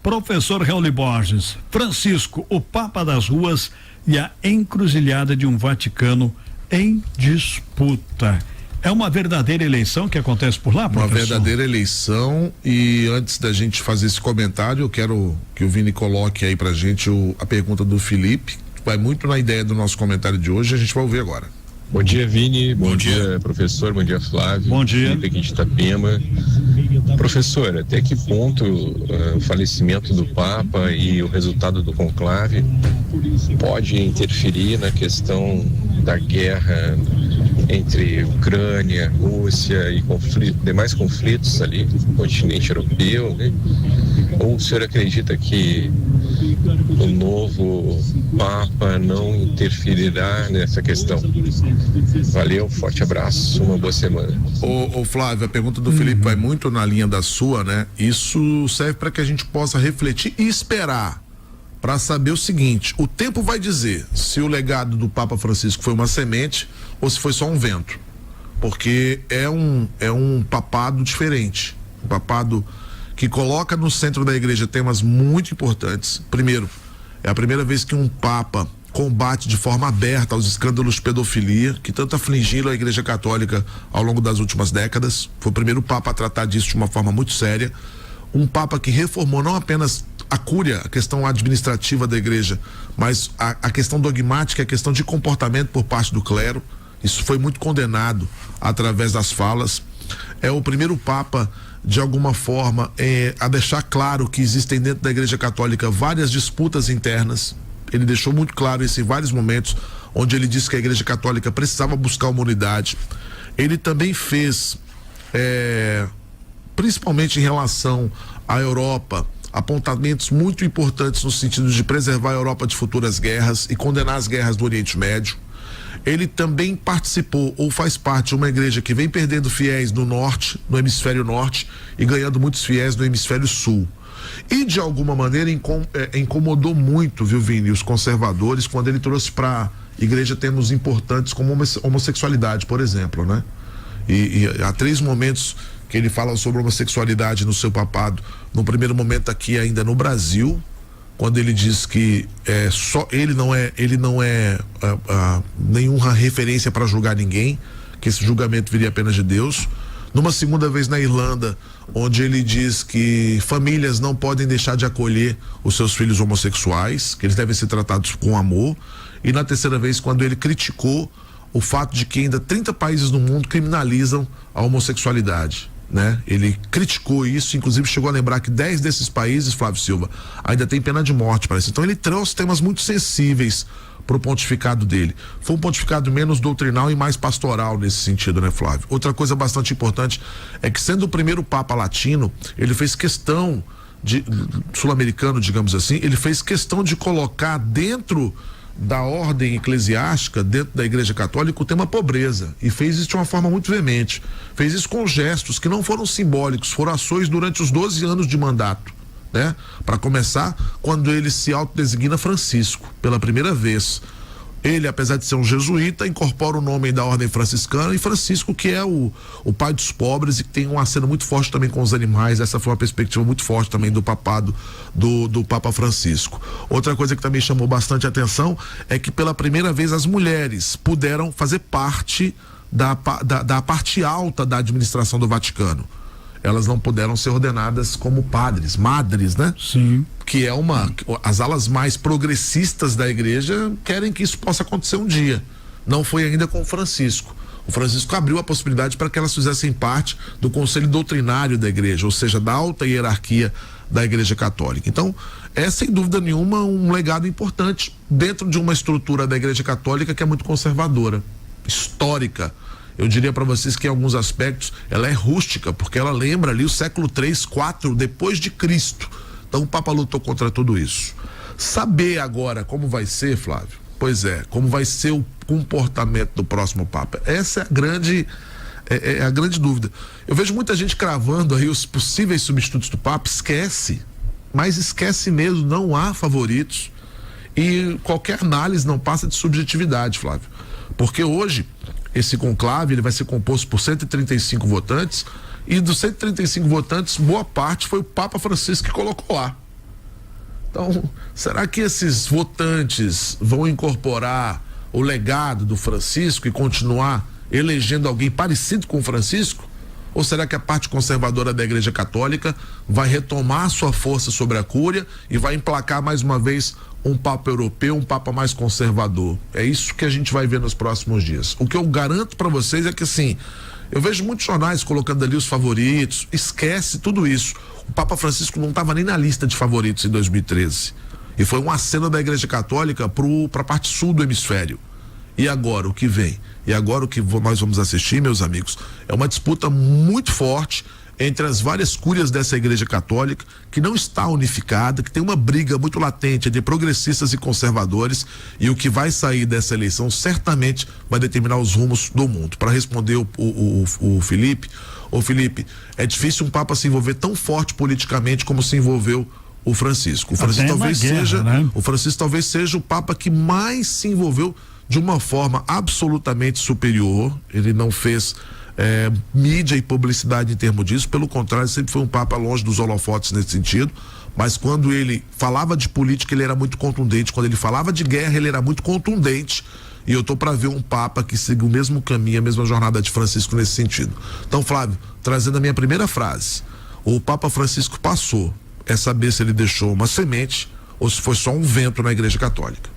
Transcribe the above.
Professor Raul Borges, Francisco, o Papa das Ruas e a encruzilhada de um Vaticano em disputa. É uma verdadeira eleição que acontece por lá, professor? Uma verdadeira eleição, e antes da gente fazer esse comentário, eu quero que o Vini coloque aí pra gente a pergunta do Felipe, vai muito na ideia do nosso comentário de hoje, a gente vai ouvir agora. Bom dia, Vini. Bom dia, professor. Bom dia, Flávio. Bom dia. Felipe aqui de Itapema. Professor, até que ponto o falecimento do Papa e o resultado do conclave pode interferir na questão da guerra entre Ucrânia, Rússia e demais conflitos ali no continente europeu, né? Ou o senhor acredita que o novo Papa não interferirá nessa questão? Valeu, forte abraço, uma boa semana. Ô Flávio, a pergunta do Felipe vai muito na linha da sua, né? Isso serve para que a gente possa refletir e esperar para saber o seguinte: o tempo vai dizer se o legado do Papa Francisco foi uma semente ou se foi só um vento, porque é um papado diferente, um papado que coloca no centro da igreja temas muito importantes. Primeiro, é a primeira vez que um Papa combate de forma aberta aos escândalos de pedofilia que tanto afligiram a Igreja Católica ao longo das últimas décadas. Foi o primeiro Papa a tratar disso de uma forma muito séria. Um Papa que reformou não apenas a cúria, a questão administrativa da igreja, mas a questão dogmática, a questão de comportamento por parte do clero. Isso foi muito condenado através das falas. É o primeiro Papa, de alguma forma, a deixar claro que existem dentro da Igreja Católica várias disputas internas. Ele deixou muito claro isso em vários momentos, onde ele disse que a Igreja Católica precisava buscar uma unidade. Ele também fez, principalmente em relação à Europa, apontamentos muito importantes no sentido de preservar a Europa de futuras guerras e condenar as guerras do Oriente Médio. Ele também participou ou faz parte de uma igreja que vem perdendo fiéis no norte, no hemisfério norte, e ganhando muitos fiéis no hemisfério sul. E de alguma maneira incomodou muito, viu, Vini, os conservadores, quando ele trouxe para a igreja temas importantes como homossexualidade, por exemplo, né? E há 3 momentos que ele fala sobre homossexualidade no seu papado. No primeiro momento aqui ainda no Brasil, quando ele diz que ele não é nenhuma referência para julgar ninguém, que esse julgamento viria apenas de Deus. Numa segunda vez na Irlanda, onde ele diz que famílias não podem deixar de acolher os seus filhos homossexuais, que eles devem ser tratados com amor. E na terceira vez, quando ele criticou o fato de que ainda 30 países no mundo criminalizam a homossexualidade, né? Ele criticou isso, inclusive chegou a lembrar que 10 desses países, Flávio Silva, ainda tem pena de morte, parece. Então ele trouxe temas muito sensíveis para o pontificado dele. Foi um pontificado menos doutrinal e mais pastoral nesse sentido, né, Flávio? Outra coisa bastante importante é que, sendo o primeiro Papa latino, ele fez questão sul-americano, digamos assim, ele fez questão de colocar dentro da ordem eclesiástica, dentro da Igreja Católica, o tema pobreza, e fez isso de uma forma muito veemente. Fez isso com gestos que não foram simbólicos, foram ações durante os 12 anos de mandato, né? Para começar, quando ele se autodesigna Francisco, pela primeira vez. Ele, apesar de ser um jesuíta, incorpora o nome da ordem franciscana, e Francisco, que é o pai dos pobres e que tem um aceno muito forte também com os animais. Essa foi uma perspectiva muito forte também do papado do Papa Francisco. Outra coisa que também chamou bastante atenção é que pela primeira vez as mulheres puderam fazer parte da parte alta da administração do Vaticano. Elas não puderam ser ordenadas como padres, madres, né? Sim. Que é as alas mais progressistas da igreja querem que isso possa acontecer um dia. Não foi ainda com o Francisco. O Francisco abriu a possibilidade para que elas fizessem parte do conselho doutrinário da igreja, ou seja, da alta hierarquia da Igreja Católica. Então, é sem dúvida nenhuma um legado importante dentro de uma estrutura da Igreja Católica que é muito conservadora, histórica. Eu diria para vocês que em alguns aspectos ela é rústica, porque ela lembra ali o século 3, 4 depois de Cristo. Então o Papa lutou contra tudo isso. Saber agora como vai ser, Flávio, pois é, como vai ser o comportamento do próximo Papa, essa é a grande dúvida. Eu vejo muita gente cravando aí os possíveis substitutos do Papa. Esquece, mas esquece mesmo, não há favoritos, e qualquer análise não passa de subjetividade, Flávio, porque hoje esse conclave ele vai ser composto por 135 votantes, e dos 135 votantes, boa parte foi o Papa Francisco que colocou lá. Então, será que esses votantes vão incorporar o legado do Francisco e continuar elegendo alguém parecido com o Francisco? Ou será que a parte conservadora da Igreja Católica vai retomar sua força sobre a Cúria e vai emplacar mais uma vez um Papa europeu, um Papa mais conservador? É isso que a gente vai ver nos próximos dias. O que eu garanto para vocês é que, assim, eu vejo muitos jornais colocando ali os favoritos. Esquece tudo isso. O Papa Francisco não estava nem na lista de favoritos em 2013. E foi um aceno da Igreja Católica para a parte sul do hemisfério. E agora, o que vem? E agora o que nós vamos assistir, meus amigos, é uma disputa muito forte entre as várias cúrias dessa Igreja Católica, que não está unificada, que tem uma briga muito latente entre progressistas e conservadores, e o que vai sair dessa eleição certamente vai determinar os rumos do mundo. Para responder o Felipe, é difícil um Papa se envolver tão forte politicamente como se envolveu o Francisco. O Francisco talvez seja o Papa que mais se envolveu de uma forma absolutamente superior. Ele não fez mídia e publicidade em termos disso, pelo contrário, sempre foi um Papa longe dos holofotes nesse sentido, mas quando ele falava de política ele era muito contundente, quando ele falava de guerra ele era muito contundente, e eu tô para ver um Papa que siga o mesmo caminho, a mesma jornada de Francisco nesse sentido. Então, Flávio, trazendo a minha primeira frase, o Papa Francisco passou, é saber se ele deixou uma semente ou se foi só um vento na Igreja Católica.